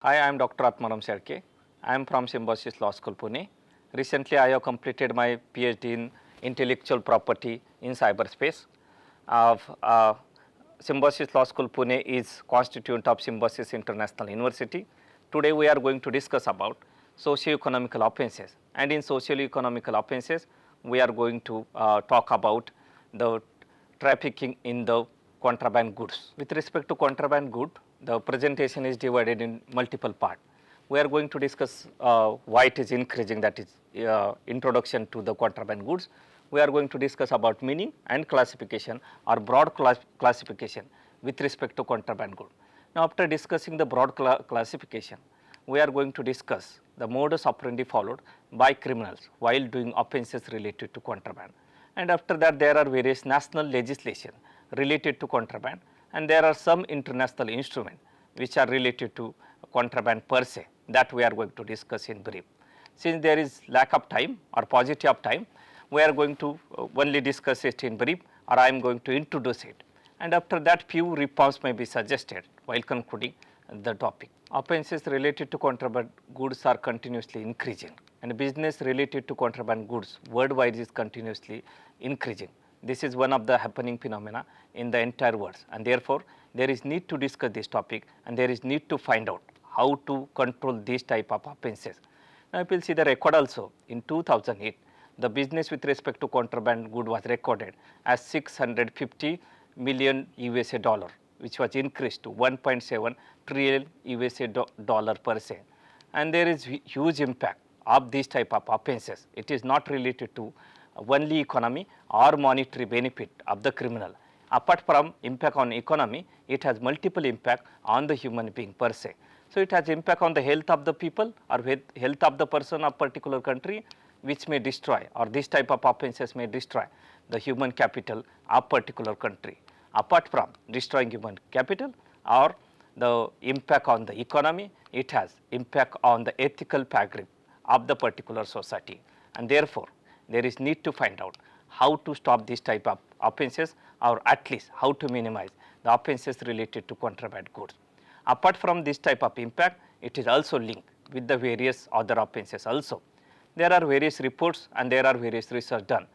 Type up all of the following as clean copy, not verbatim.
Hi, I am Dr. Atmaram Sherke. I am from Symbiosis Law School, Pune. Recently, I have completed my PhD in intellectual property in cyberspace. Symbiosis Law School, Pune is constituent of Symbiosis International University. Today, we are going to discuss about socio-economical offenses. And in socio-economical offenses, we are going to talk about the trafficking in the contraband goods. With respect to contraband good, the presentation is divided in multiple parts. We are going to discuss why it is increasing, that is introduction to the contraband goods. We are going to discuss about meaning and classification or broad classification with respect to contraband good. Now, after discussing the broad classification, we are going to discuss the modus operandi followed by criminals while doing offenses related to contraband. And after that, there are various national legislation related to contraband, and there are some international instruments which are related to contraband per se, that we are going to discuss in brief. Since there is lack of time or paucity of time, we are going to only discuss it in brief, or I am going to introduce it, and after that few reforms may be suggested while concluding the topic. Offences related to contraband goods are continuously increasing, and business related to contraband goods worldwide is continuously increasing. This is one of the happening phenomena in the entire world, and therefore there is need to discuss this topic, and there is need to find out how to control this type of offences. Now, if you will see the record also, in 2008, the business with respect to contraband good was recorded as 650 million USA dollar, which was increased to 1.7 trillion USA dollar per se. And there is huge impact of this type of offences. It is not related to only economy or monetary benefit of the criminal. Apart from impact on economy, it has multiple impact on the human being per se. So, it has impact on the health of the people or health of the person of particular country, which may destroy, or this type of offences may destroy the human capital of particular country. Apart from destroying human capital or the impact on the economy, it has impact on the ethical fabric of the particular society, and therefore there is need to find out how to stop this type of offences, or at least how to minimize the offences related to contraband goods. Apart from this type of impact, it is also linked with the various other offences also. There are various reports and there are various research done,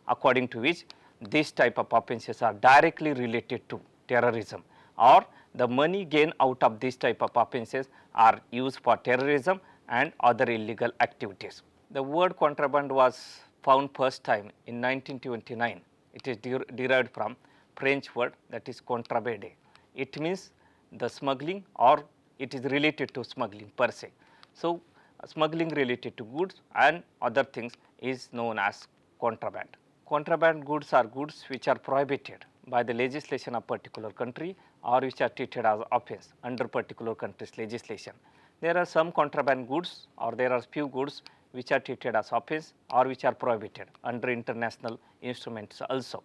according to which this type of offences are directly related to terrorism, or the money gained out of this type of offences are used for terrorism and other illegal activities. The word contraband was found first time in 1929. It is derived from French word, that is contrabande. It means the smuggling, or it is related to smuggling per se. So, smuggling related to goods and other things is known as contraband. Contraband goods are goods which are prohibited by the legislation of particular country, or which are treated as offense under particular country's legislation. There are some contraband goods, or there are few goods which are treated as offense or which are prohibited under international instruments also.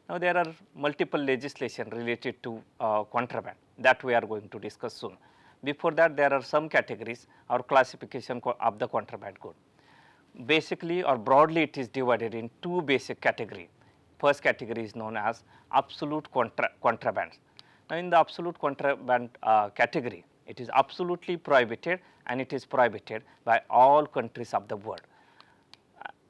Now, there are multiple legislation related to contraband that we are going to discuss soon. Before that, there are some categories or classification of the contraband good. Basically or broadly, it is divided in two basic categories. First category is known as absolute contraband. Now, in the absolute contraband category, it is absolutely prohibited, and it is prohibited by all countries of the world,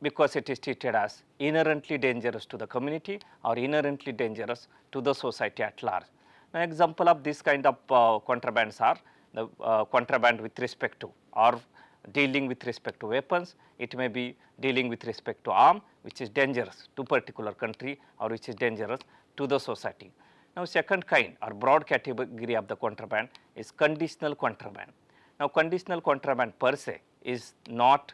because it is treated as inherently dangerous to the community or inherently dangerous to the society at large. Now, example of this kind of contrabands are the contraband with respect to, or dealing with respect to weapons. It may be dealing with respect to arm, which is dangerous to particular country or which is dangerous to the society. Now, second kind or broad category of the contraband is conditional contraband. Now, conditional contraband per se is not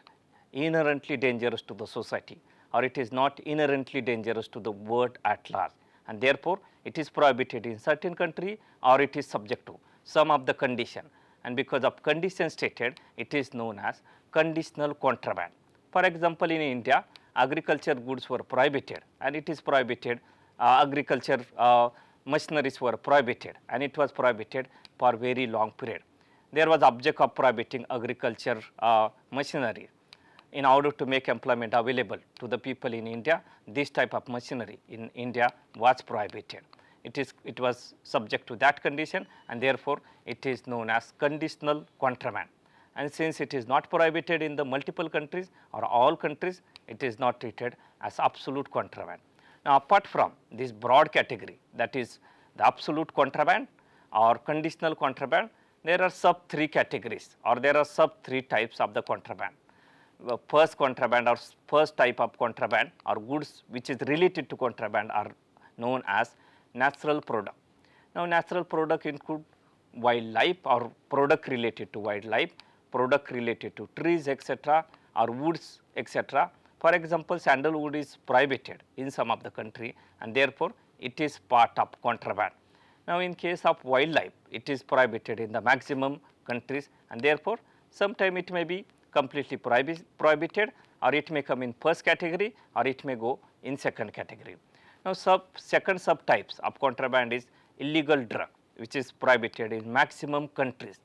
inherently dangerous to the society, or it is not inherently dangerous to the world at large, and therefore it is prohibited in certain country, or it is subject to some of the condition, and because of condition stated, it is known as conditional contraband. For example, in India, agriculture goods were prohibited, and it is prohibited, agriculture machineries were prohibited, and it was prohibited for very long period. There was object of prohibiting agriculture machinery in order to make employment available to the people in India. This type of machinery in India was prohibited. it was subject to that condition, and therefore it is known as conditional contraband. And since it is not prohibited in the multiple countries or all countries, it is not treated as absolute contraband. Now, apart from this broad category, that is the absolute contraband or conditional contraband, there are sub 3 categories, or there are sub 3 types of the contraband. The first contraband or first type of contraband or goods which is related to contraband are known as natural product. Now, natural product include wildlife or product related to wildlife, product related to trees, etc., or woods, etc. For example, sandalwood is prohibited in some of the country, and therefore it is part of contraband. Now, in case of wildlife, it is prohibited in the maximum countries, and therefore sometime it may be completely prohibited, or it may come in first category, or it may go in second category. Now, second subtypes of contraband is illegal drug, which is prohibited in maximum countries.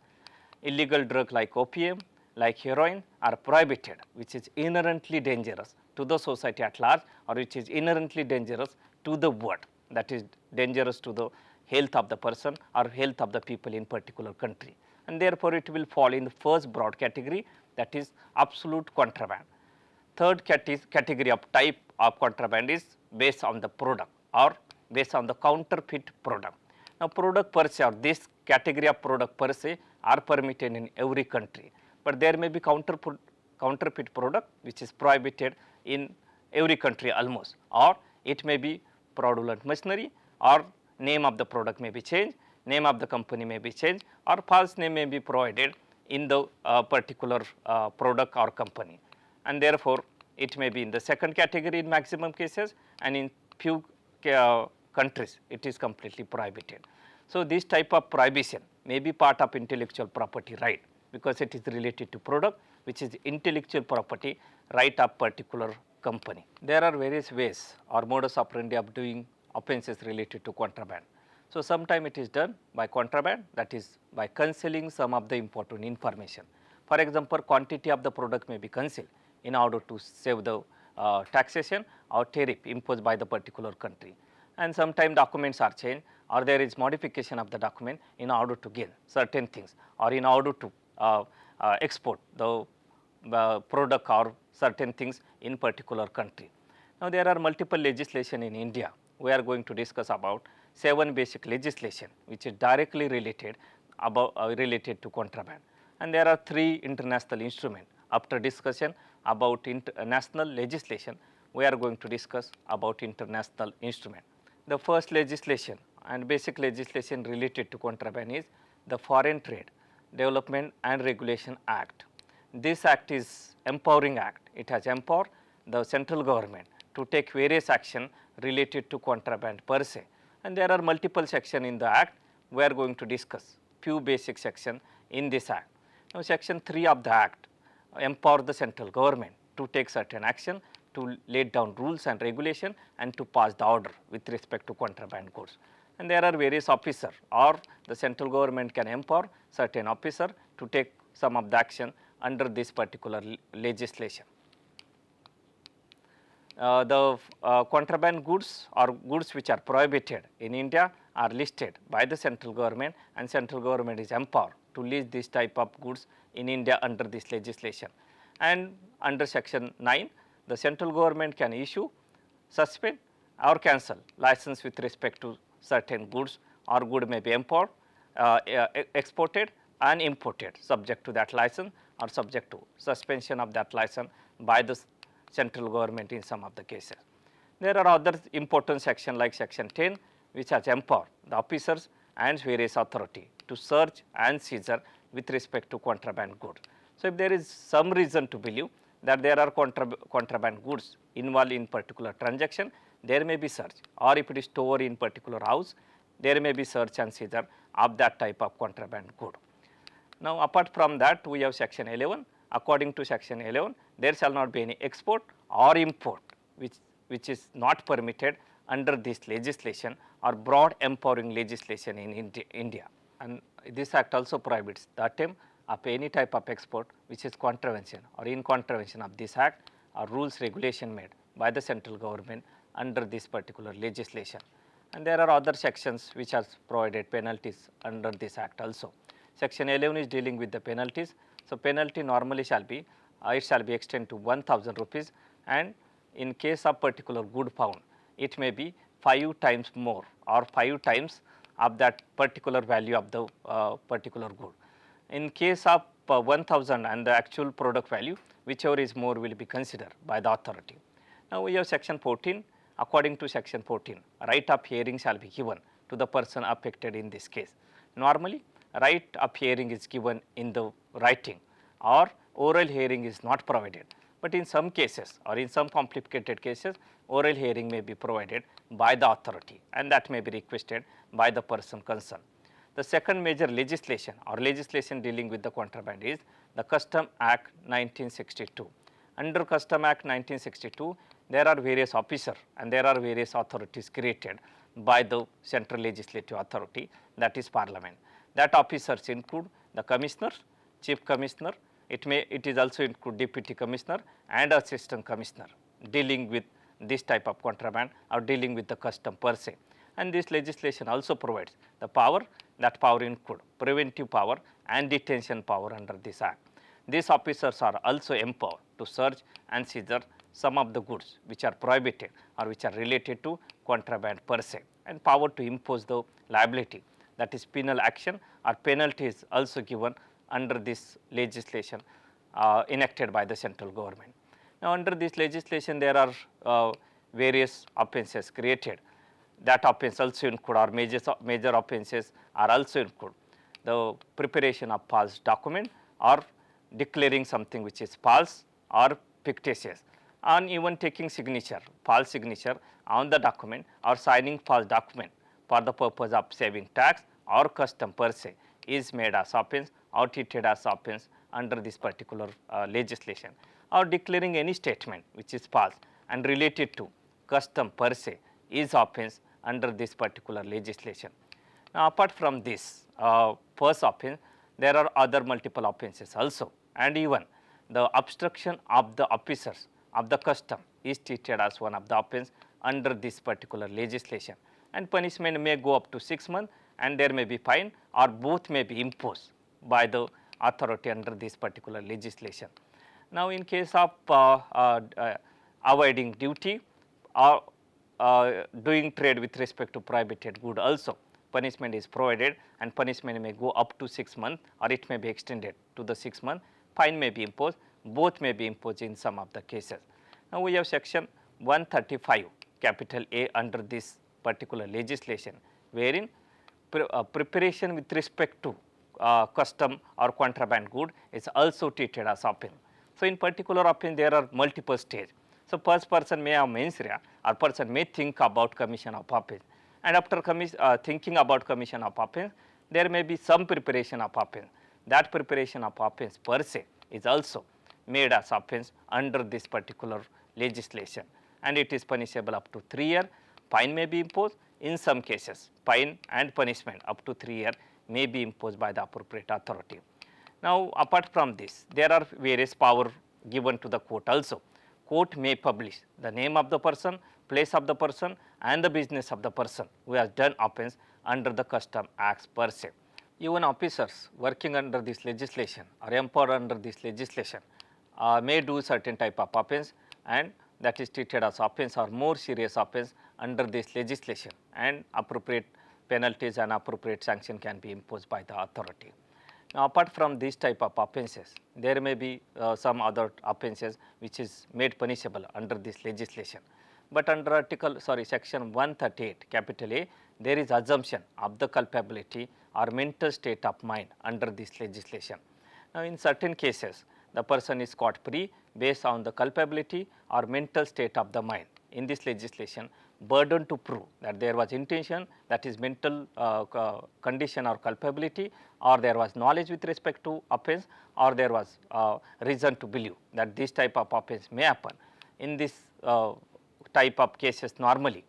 Illegal drug like opium, like heroin are prohibited, which is inherently dangerous to the society at large, or which is inherently dangerous to the world, that is dangerous to the health of the person or health of the people in particular country, and therefore it will fall in the first broad category, that is absolute contraband. Third category of type of contraband is based on the product or based on the counterfeit product. Now, product per se or this category of product per se are permitted in every country, but there may be counterfeit product which is prohibited in every country almost, or it may be fraudulent machinery, or name of the product may be changed, name of the company may be changed, or false name may be provided in the particular product or company, and therefore it may be in the second category in maximum cases, and in few countries it is completely prohibited. So, this type of prohibition may be part of intellectual property right, because it is related to product which is intellectual property right of particular company. There are various ways or modus operandi of doing offences related to contraband. So, sometime it is done by contraband, that is by concealing some of the important information. For example, quantity of the product may be concealed in order to save the taxation or tariff imposed by the particular country, and sometimes documents are changed, or there is modification of the document in order to gain certain things, or in order to export the product or certain things in particular country. Now, there are multiple legislation in India. We are going to discuss about 7 basic legislation which is directly related to contraband, and there are 3 international instruments. After discussion about international legislation, we are going to discuss about international instrument. The first legislation and basic legislation related to contraband is the Foreign Trade Development and Regulation Act. This act is empowering act. It has empowered the central government to take various action related to contraband per se, and there are multiple sections in the act. We are going to discuss few basic sections in this act. Now, section 3 of the act empower the central government to take certain action, to lay down rules and regulation, and to pass the order with respect to contraband goods. And there are various officers, or the central government can empower certain officer to take some of the action under this particular legislation. The contraband goods or goods which are prohibited in India are listed by the central government, and central government is empowered to list this type of goods in India under this legislation. And under section 9, the central government can issue, suspend or cancel license with respect to certain goods, or good may be imported, exported and imported subject to that license, or subject to suspension of that license by the central government in some of the cases. There are other important sections like section 10, which has empowered the officers and various authority to search and seizure with respect to contraband goods. So, if there is some reason to believe that there are contraband goods involved in particular transaction, there may be search, or if it is stored in particular house, there may be search and seizure of that type of contraband good. Now, apart from that, we have section 11. According to section 11, there shall not be any export or import which is not permitted under this legislation or broad empowering legislation in India. And this act also prohibits the attempt of any type of export which is contravention or in contravention of this act or rules regulation made by the central government under this particular legislation. And there are other sections which are provided penalties under this act also. Section 11 is dealing with the penalties. So, penalty normally shall be it shall be extended to 1000 rupees, and in case of particular good found, it may be 5 times more or 5 times of that particular value of the particular good. In case of 1000 and the actual product value, whichever is more will be considered by the authority. Now, we have section 14. According to section 14, right of hearing shall be given to the person affected in this case. Normally, right of hearing is given in the writing, or oral hearing is not provided. But in some cases or in some complicated cases, oral hearing may be provided by the authority, and that may be requested by the person concerned. The second major legislation or legislation dealing with the contraband is the Custom Act 1962. Under Custom Act 1962, there are various officers and there are various authorities created by the central legislative authority, that is Parliament. That officers include the commissioner, chief commissioner, it is also include deputy commissioner and assistant commissioner dealing with this type of contraband or dealing with the custom per se. And this legislation also provides the power, that power include preventive power and detention power under this act. These officers are also empowered to search and seizure some of the goods which are prohibited or which are related to contraband per se, and power to impose the liability, that is penal action or penalty is also given under this legislation enacted by the central government. Now, under this legislation there are various offences created. That offence also include, or major offences are also include the preparation of false document or declaring something which is false or fictitious, and even taking signature, false signature on the document or signing false document for the purpose of saving tax or custom per se is made as offence or treated as offence under this particular legislation, or declaring any statement which is false and related to custom per se is offence under this particular legislation. Now, apart from this first offence, there are other multiple offences also, and even the obstruction of the officers of the custom is treated as one of the offence under this particular legislation, and punishment may go up to 6 months, and there may be fine or both may be imposed by the authority under this particular legislation. Now, in case of avoiding duty or doing trade with respect to prohibited good also, punishment is provided, and punishment may go up to 6 months or it may be extended to the 6 months, fine may be imposed, both may be imposed in some of the cases. Now, we have section 135 capital A under this particular legislation, wherein preparation with respect to custom or contraband good is also treated as offence. So, in particular offence there are multiple stages. So, first person may have mens rea or person may think about commission of offence, and after thinking about commission of offence, there may be some preparation of offence. That preparation of offence per se is also made as offence under this particular legislation, and it is punishable up to 3 years. Fine may be imposed. In some cases, fine and punishment up to 3 years may be imposed by the appropriate authority. Now, apart from this, there are various power given to the court also. Court may publish the name of the person, place of the person, and the business of the person who has done offence under the custom acts per se. Even officers working under this legislation or empowered under this legislation may do certain type of offence, and that is treated as offence or more serious offence under this legislation, and appropriate penalties and appropriate sanction can be imposed by the authority. Now, apart from these type of offences, there may be some other offences which is made punishable under this legislation. But under section 138 capital A, there is assumption of the culpability or mental state of mind under this legislation. Now, in certain cases, the person is scot free based on the culpability or mental state of the mind. In this legislation, burden to prove that there was intention, that is mental condition or culpability, or there was knowledge with respect to offence, or there was reason to believe that this type of offence may happen. In this type of cases, normally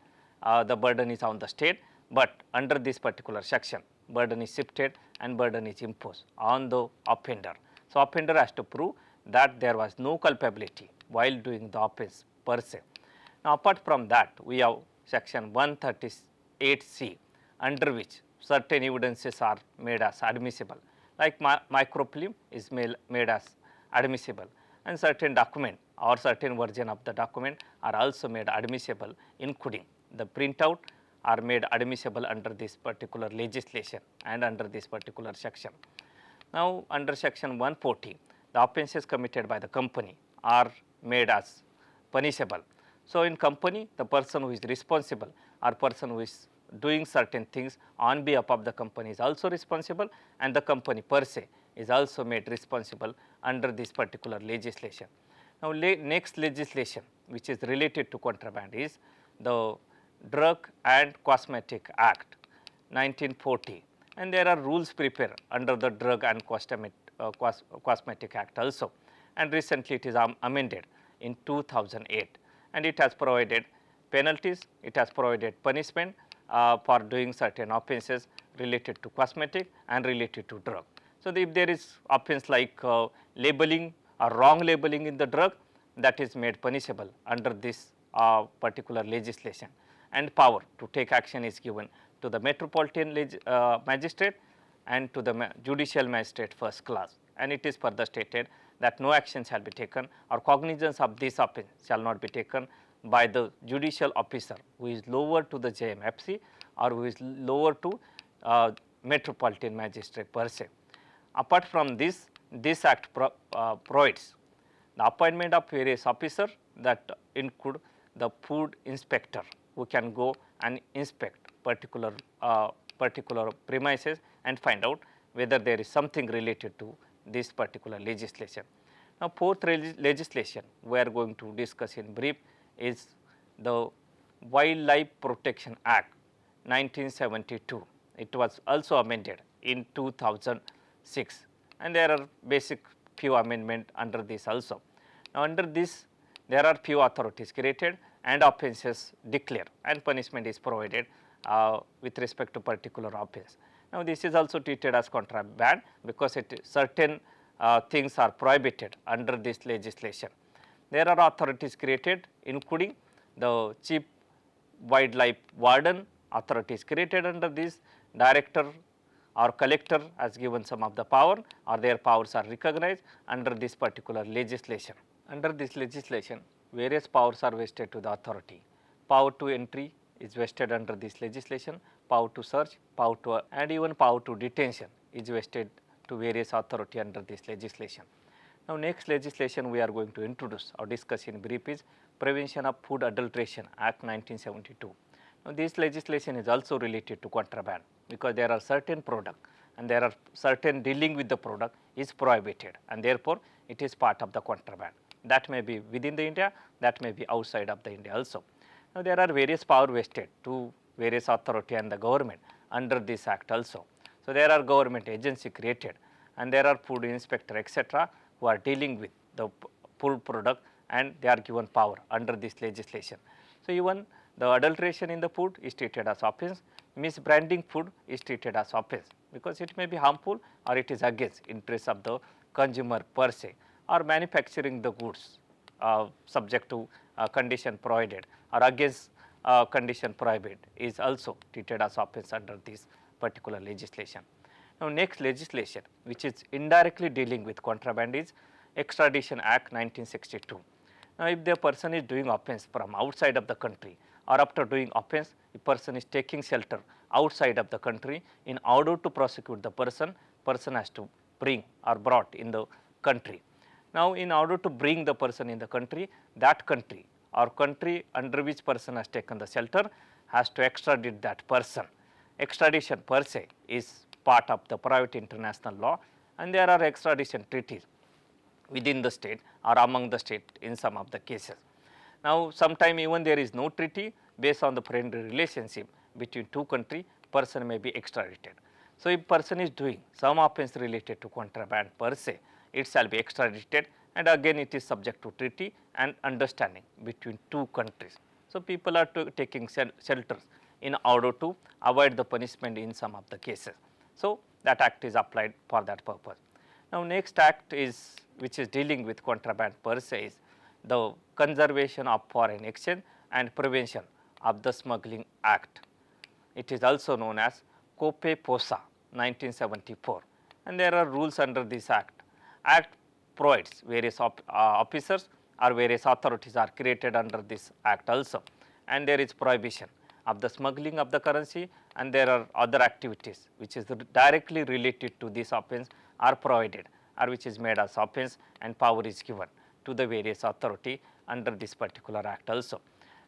the burden is on the state, but under this particular section, burden is shifted and burden is imposed on the offender. So, offender has to prove that there was no culpability while doing the offence per se. Now, apart from that, we have section 136 8C, under which certain evidences are made as admissible, like microfilm is made as admissible, and certain document or certain version of the document are also made admissible, including the printout are made admissible under this particular legislation and under this particular section. Now, under section 140, the offences committed by the company are made as punishable. So, in company, the person who is responsible or person who is doing certain things on behalf of the company is also responsible, and the company per se is also made responsible under this particular legislation. Now, next legislation which is related to contraband is the Drug and Cosmetic Act 1940, and there are rules prepared under the Drug and Cosmetic Act also, and recently it is amended in 2008, and it has provided penalties, it has provided punishment for doing certain offences related to cosmetic and related to drug. So, if there is offence like labeling or wrong labeling in the drug, that is made punishable under this particular legislation, and power to take action is given to the metropolitan magistrate and to the judicial magistrate first class, and it is further stated that no action shall be taken or cognizance of this offence shall not be taken by the judicial officer who is lower to the JMFC or who is lower to metropolitan magistrate per se. Apart from this, this act provides the appointment of various officers that include the food inspector who can go and inspect particular premises and find out whether there is something related to this particular legislation. Now, fourth legislation we are going to discuss in brief is the Wildlife Protection Act 1972. It was also amended in 2006, and there are basic few amendment under this also. Now, under this there are few authorities created and offences declared, and punishment is provided with respect to particular offence. Now, this is also treated as contraband because certain things are prohibited under this legislation. There are authorities created including the chief wildlife warden, authorities created under this, director or collector has given some of the power or their powers are recognized under this particular legislation. Under this legislation, various powers are vested to the authority. Power to entry is vested under this legislation, power to search, power to and even power to detention is vested to various authority under this legislation. Now, next legislation we are going to introduce or discuss in brief is Prevention of Food Adulteration Act 1972. Now, this legislation is also related to contraband because there are certain product and there are certain dealing with the product is prohibited, and therefore, it is part of the contraband. That may be within the India, that may be outside of the India also. Now, there are various power vested to various authority and the government under this act also. So, there are government agency created and there are food inspector etc., who are dealing with the food product and they are given power under this legislation. So, even the adulteration in the food is treated as offence, misbranding food is treated as offence because it may be harmful or it is against interest of the consumer per se, or manufacturing the goods subject to condition provided or against condition prohibited is also treated as offence under this particular legislation. Now, next legislation which is indirectly dealing with contraband is Extradition Act 1962. Now, if the person is doing offence from outside of the country or after doing offence, the person is taking shelter outside of the country, in order to prosecute the person has to bring or brought in the country. Now, in order to bring the person in the country, that country or country under which person has taken the shelter has to extradite that person. Extradition per se is part of the private international law, and there are extradition treaties within the state or among the state in some of the cases. Now, sometime even there is no treaty, based on the friendly relationship between two countries, person may be extradited. So, if person is doing some offence related to contraband per se, it shall be extradited, and again it is subject to treaty and understanding between two countries. So, people are taking shelters in order to avoid the punishment in some of the cases. So, that act is applied for that purpose. Now, next act is which is dealing with contraband per se is the Conservation of Foreign Exchange and Prevention of the Smuggling Act It is also known as COPE-POSA 1974, and there are rules under this act. Act provides various officers or various authorities are created under this act also, and there is prohibition of the smuggling of the currency, and there are other activities which is directly related to this offence are provided or which is made as offence, and power is given to the various authority under this particular act also.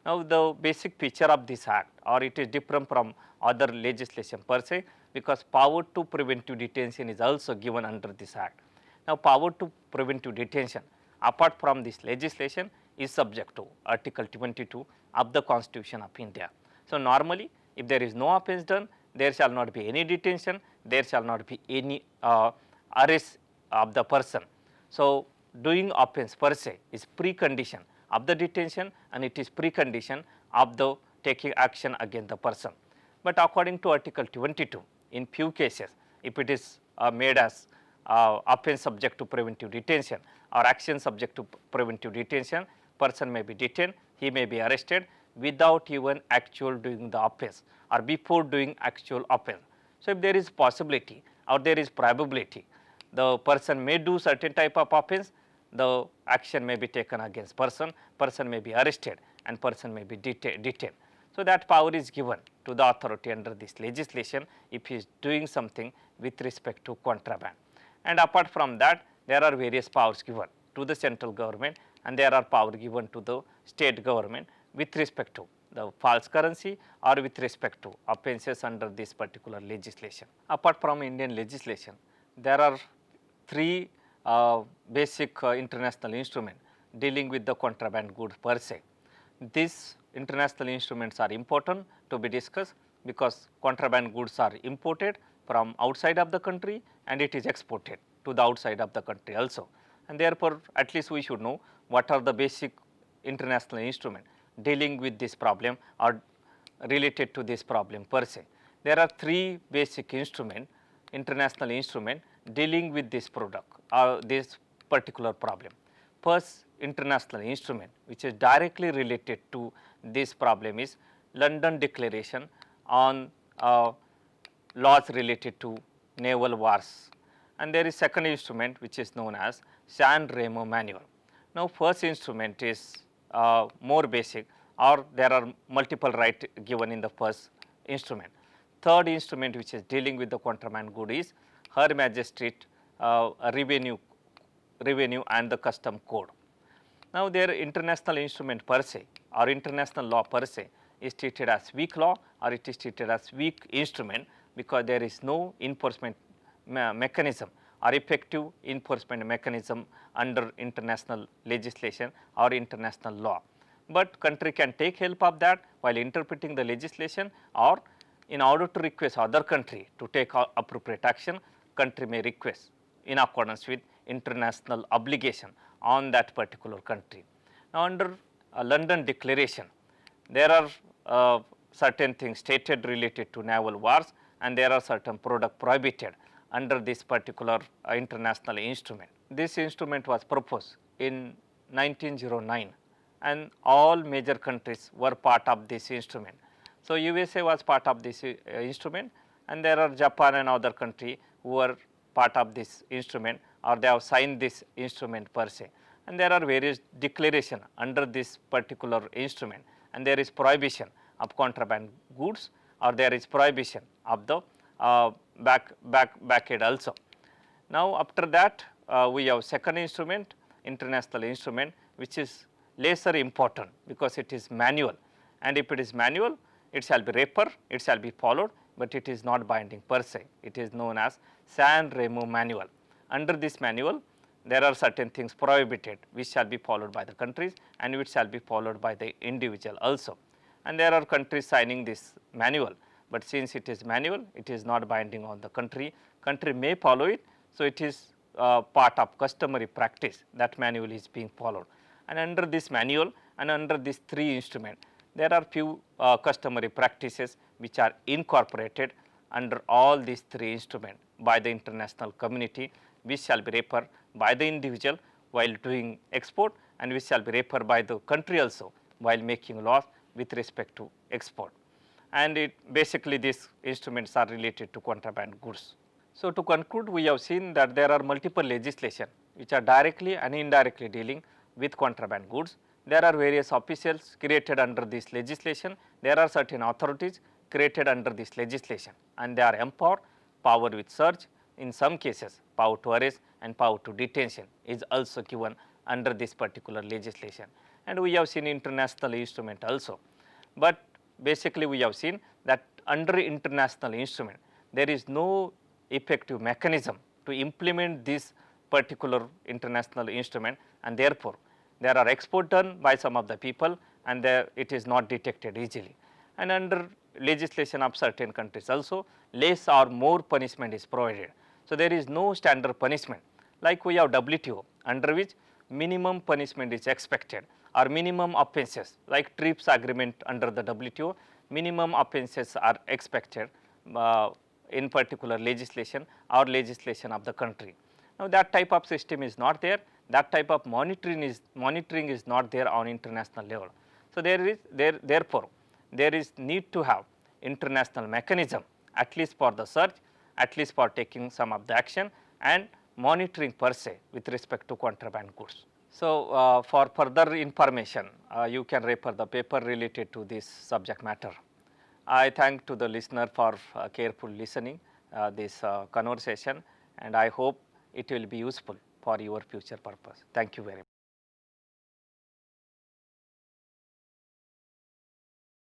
Now, the basic feature of this act, or it is different from other legislation per se, because power to preventive detention is also given under this act. Now, power to preventive detention apart from this legislation is subject to Article 22 of the Constitution of India. So, normally if there is no offence done, there shall not be any detention, there shall not be any arrest of the person. So, doing offence per se is precondition of the detention, and it is precondition of the taking action against the person. But according to Article 22, in few cases, if it is made as offence subject to preventive detention or action subject to preventive detention, person may be detained, he may be arrested without even actual doing the offence or before doing actual offence. So, if there is possibility or there is probability the person may do certain type of offence, the action may be taken against person, person may be arrested and person may be detained. So, that power is given to the authority under this legislation if he is doing something with respect to contraband. And apart from that, there are various powers given to the central government, and there are power given to the state government with respect to the false currency or with respect to offences under this particular legislation. Apart from Indian legislation, there are three basic international instruments dealing with the contraband goods per se. These international instruments are important to be discussed because contraband goods are imported from outside of the country and it is exported to the outside of the country also. And therefore, at least we should know what are the basic international instruments dealing with this problem or related to this problem per se. There are three basic instruments, international instruments dealing with this product or this particular problem. First international instrument which is directly related to this problem is London Declaration on laws related to naval wars, and there is second instrument which is known as San Remo Manual. Now, first instrument is more basic, or there are multiple rights given in the first instrument. Third instrument which is dealing with the contraband good is Her Majesty's Revenue and the Custom Code. Now, their international instrument per se or international law per se is treated as weak law or it is treated as weak instrument because there is no enforcement mechanism or effective enforcement mechanism under international legislation or international law. But country can take help of that while interpreting the legislation, or in order to request other country to take appropriate action, country may request in accordance with international obligation on that particular country. Now, under London Declaration, there are certain things stated related to naval wars, and there are certain product prohibited under this particular international instrument. This instrument was proposed in 1909, and all major countries were part of this instrument. So, USA was part of this instrument, and there are Japan and other country who were part of this instrument, or they have signed this instrument per se. And there are various declaration under this particular instrument, and there is prohibition of contraband goods, or there is prohibition of the back aid also. Now, after that we have second instrument, international instrument, which is lesser important because it is manual, and if it is manual, it shall be refer, it shall be followed, but it is not binding per se. It is known as San Remo Manual. Under this manual, there are certain things prohibited which shall be followed by the countries and which shall be followed by the individual also. And there are countries signing this manual, but since it is manual, it is not binding on the country. Country may follow it, so it is part of customary practice that manual is being followed. And under this manual and under these three instruments, there are few customary practices which are incorporated under all these three instruments by the international community, which shall be referred by the individual while doing export, and which shall be referred by the country also while making laws with respect to export. and it basically these instruments are related to contraband goods. So, to conclude, we have seen that there are multiple legislation which are directly and indirectly dealing with contraband goods. There are various officials created under this legislation. There are certain authorities created under this legislation, and they are empowered, power with search, in some cases power to arrest and power to detention is also given under this particular legislation. And we have seen international instrument also. But basically we have seen that under international instrument there is no effective mechanism to implement this particular international instrument, and therefore there are export done by some of the people and there it is not detected easily. And under legislation of certain countries also less or more punishment is provided. So, there is no standard punishment like we have WTO under which minimum punishment is expected, or minimum offences like TRIPS agreement under the WTO, minimum offences are expected in particular legislation or legislation of the country. Now, that type of system is not there, that type of monitoring is not there on international level. So, therefore, there is need to have international mechanism at least for the search, at least for taking some of the action and monitoring per se with respect to contraband goods. So, for further information, you can refer the paper related to this subject matter. I thank to the listener for careful listening this conversation, and I hope it will be useful for your future purpose. Thank you very much.